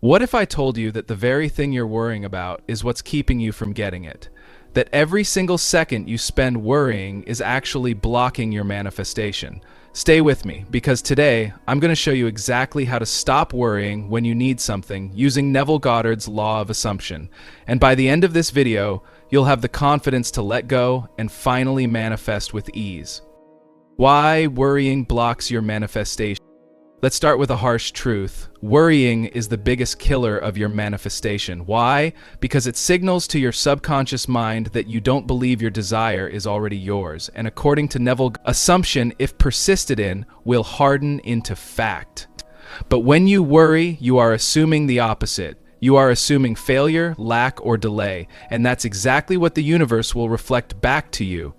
What if I told you that the very thing you're worrying about is what's keeping you from getting it? That every single second you spend worrying is actually blocking your manifestation. Stay with me, because today I'm going to show you exactly how to stop worrying when you need something using Neville Goddard's law of assumption. And by the end of this video, you'll have the confidence to let go and finally manifest with ease. Why worrying blocks your manifestation? Let's start with a harsh truth. Worrying is the biggest killer of your manifestation. Why? Because it signals to your subconscious mind that you don't believe your desire is already yours. And according to Neville, assumption, if persisted in, will harden into fact. But when you worry, you are assuming the opposite. You are assuming failure, lack, or delay. And that's exactly what the universe will reflect back to you.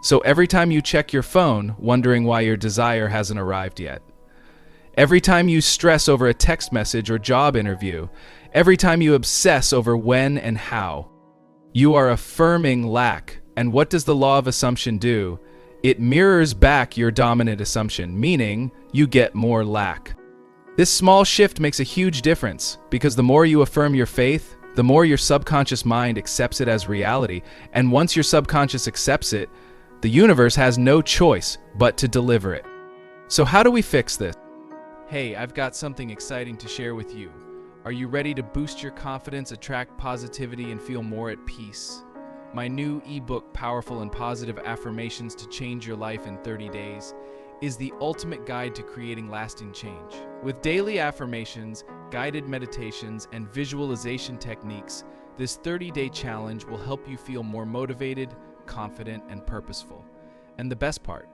So every time you check your phone, wondering why your desire hasn't arrived yet. Every time you stress over a text message or job interview, every time you obsess over when and how, you are affirming lack. And what does the law of assumption do? It mirrors back your dominant assumption, meaning you get more lack. This small shift makes a huge difference, because the more you affirm your faith, the more your subconscious mind accepts it as reality. And once your subconscious accepts it, the universe has no choice but to deliver it. So how do we fix this? Hey, I've got something exciting to share with you. Are you ready to boost your confidence, attract positivity, and feel more at peace? My new ebook, Powerful and Positive Affirmations to Change Your Life in 30 Days, is the ultimate guide to creating lasting change. With daily affirmations, guided meditations, and visualization techniques, this 30-day challenge will help you feel more motivated, confident, and purposeful. And the best part,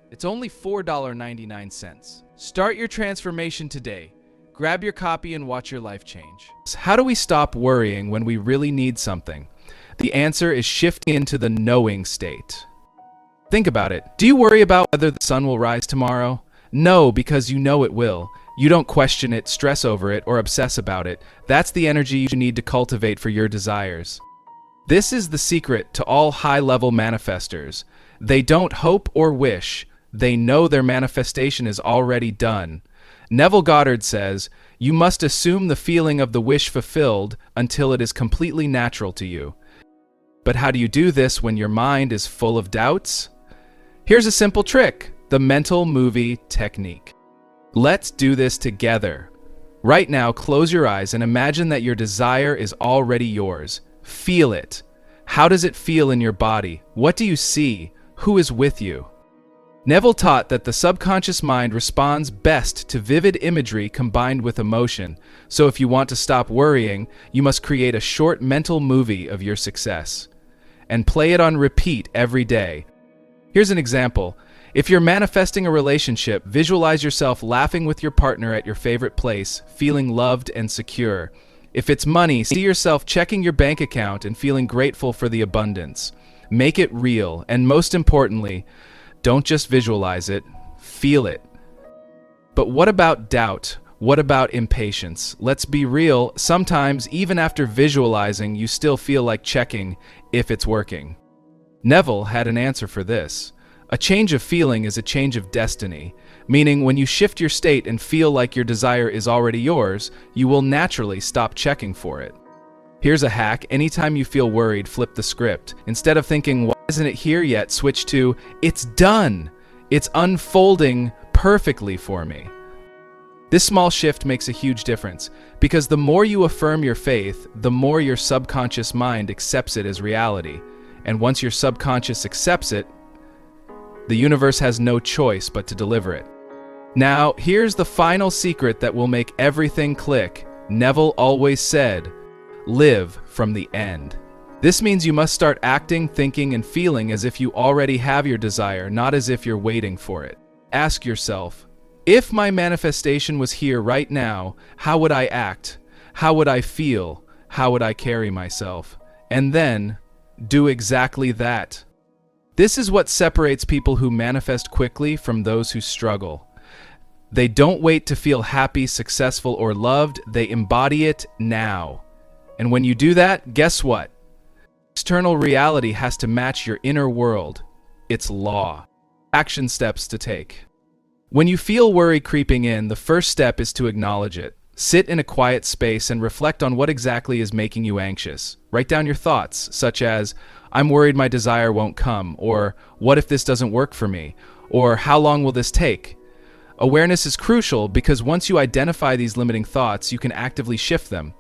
it's only $4.99. Start your transformation today. Grab your copy and watch your life change. How do we stop worrying when we really need something? The answer is shifting into the knowing state. Think about it. Do you worry about whether the sun will rise tomorrow? No, because you know it will. You don't question it, stress over it, or obsess about it. That's the energy you need to cultivate for your desires. This is the secret to all high-level manifestors. They don't hope or wish. They know their manifestation is already done. Neville Goddard says, you must assume the feeling of the wish fulfilled until it is completely natural to you. But how do you do this when your mind is full of doubts? Here's a simple trick, the mental movie technique. Let's do this together. Right now, close your eyes and imagine that your desire is already yours. Feel it. How does it feel in your body? What do you see? Who is with you? Neville taught that the subconscious mind responds best to vivid imagery combined with emotion. So if you want to stop worrying, you must create a short mental movie of your success and play it on repeat every day. Here's an example. If you're manifesting a relationship, visualize yourself laughing with your partner at your favorite place, feeling loved and secure. If it's money, see yourself checking your bank account and feeling grateful for the abundance. Make it real, and most importantly, don't just visualize it, feel it. But what about doubt? What about impatience? Let's be real, sometimes even after visualizing, you still feel like checking if it's working. Neville had an answer for this. A change of feeling is a change of destiny, meaning when you shift your state and feel like your desire is already yours, you will naturally stop checking for it. Here's a hack. Anytime you feel worried, flip the script. Instead of thinking, why isn't it here yet? Switch to, it's done. It's unfolding perfectly for me. This small shift makes a huge difference, because the more you affirm your faith, the more your subconscious mind accepts it as reality. And once your subconscious accepts it, the universe has no choice but to deliver it. Now, here's the final secret that will make everything click. Neville always said, live from the end. This means you must start acting, thinking, and feeling as if you already have your desire, not as if you're waiting for it. Ask yourself, if my manifestation was here right now, how would I act? How would I feel? How would I carry myself? And then, do exactly that. This is what separates people who manifest quickly from those who struggle. They don't wait to feel happy, successful, or loved. They embody it now. And when you do that, guess what? External reality has to match your inner world. It's law. Action steps to take. When you feel worry creeping in, the first step is to acknowledge it. Sit in a quiet space and reflect on what exactly is making you anxious. Write down your thoughts, such as, I'm worried my desire won't come, or what if this doesn't work for me, or how long will this take? Awareness is crucial because once you identify these limiting thoughts, you can actively shift them.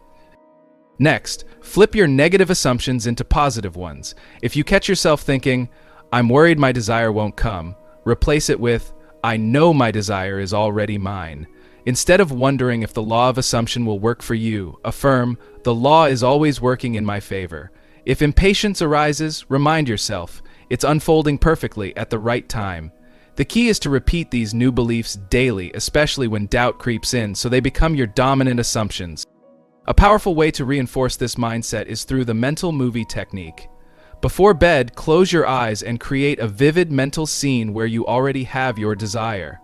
Next, flip your negative assumptions into positive ones. If you catch yourself thinking, I'm worried my desire won't come, replace it with, I know my desire is already mine. Instead of wondering if the law of assumption will work for you, affirm, the law is always working in my favor. If impatience arises, remind yourself, it's unfolding perfectly at the right time. The key is to repeat these new beliefs daily, especially when doubt creeps in, so they become your dominant assumptions. A powerful way to reinforce this mindset is through the mental movie technique. Before bed, close your eyes and create a vivid mental scene where you already have your desire.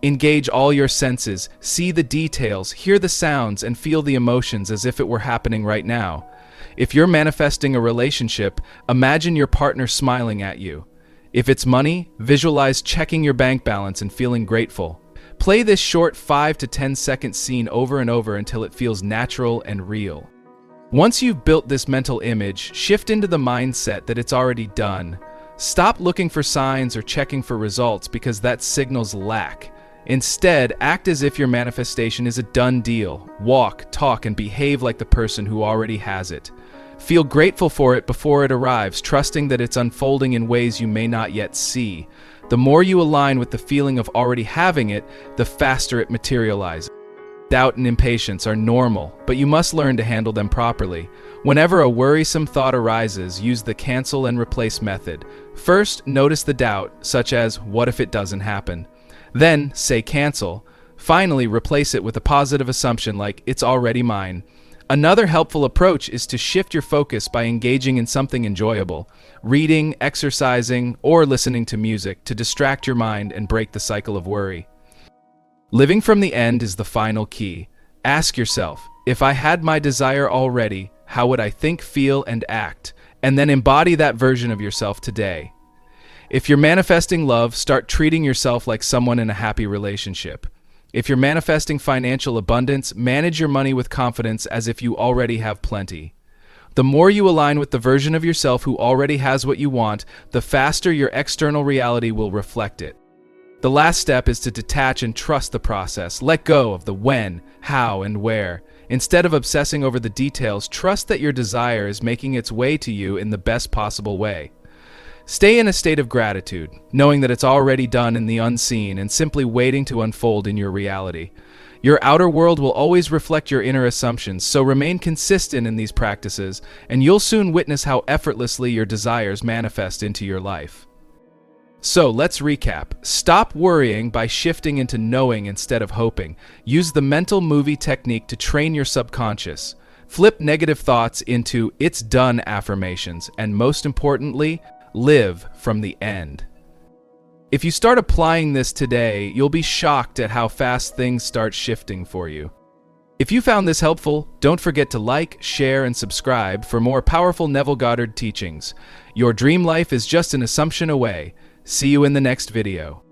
Engage all your senses, see the details, hear the sounds, and feel the emotions as if it were happening right now. If you're manifesting a relationship, imagine your partner smiling at you. If it's money, visualize checking your bank balance and feeling grateful. Play this short 5 to 10 second scene over and over until it feels natural and real. Once you've built this mental image, shift into the mindset that it's already done. Stop looking for signs or checking for results because that signals lack. Instead, act as if your manifestation is a done deal. Walk, talk, and behave like the person who already has it. Feel grateful for it before it arrives, trusting that it's unfolding in ways you may not yet see. The more you align with the feeling of already having it, the faster it materializes. Doubt and impatience are normal, but you must learn to handle them properly. Whenever a worrisome thought arises, use the cancel and replace method. First, notice the doubt, such as, what if it doesn't happen? Then, say cancel. Finally, replace it with a positive assumption like, it's already mine. Another helpful approach is to shift your focus by engaging in something enjoyable, reading, exercising, or listening to music to distract your mind and break the cycle of worry. Living from the end is the final key. Ask yourself, if I had my desire already, how would I think, feel, and act? And then embody that version of yourself today. If you're manifesting love, start treating yourself like someone in a happy relationship. If you're manifesting financial abundance, manage your money with confidence as if you already have plenty. The more you align with the version of yourself who already has what you want, the faster your external reality will reflect it. The last step is to detach and trust the process. Let go of the when, how, and where. Instead of obsessing over the details, trust that your desire is making its way to you in the best possible way. Stay in a state of gratitude, knowing that it's already done in the unseen and simply waiting to unfold in your reality. Your outer world will always reflect your inner assumptions, so remain consistent in these practices, and you'll soon witness how effortlessly your desires manifest into your life. So let's recap. Stop worrying by shifting into knowing instead of hoping. Use the mental movie technique to train your subconscious. Flip negative thoughts into "it's done" affirmations, and most importantly, live from the end. If you start applying this today, you'll be shocked at how fast things start shifting for you. If you found this helpful, don't forget to like, share, and subscribe for more powerful Neville Goddard teachings. Your dream life is just an assumption away. See you in the next video.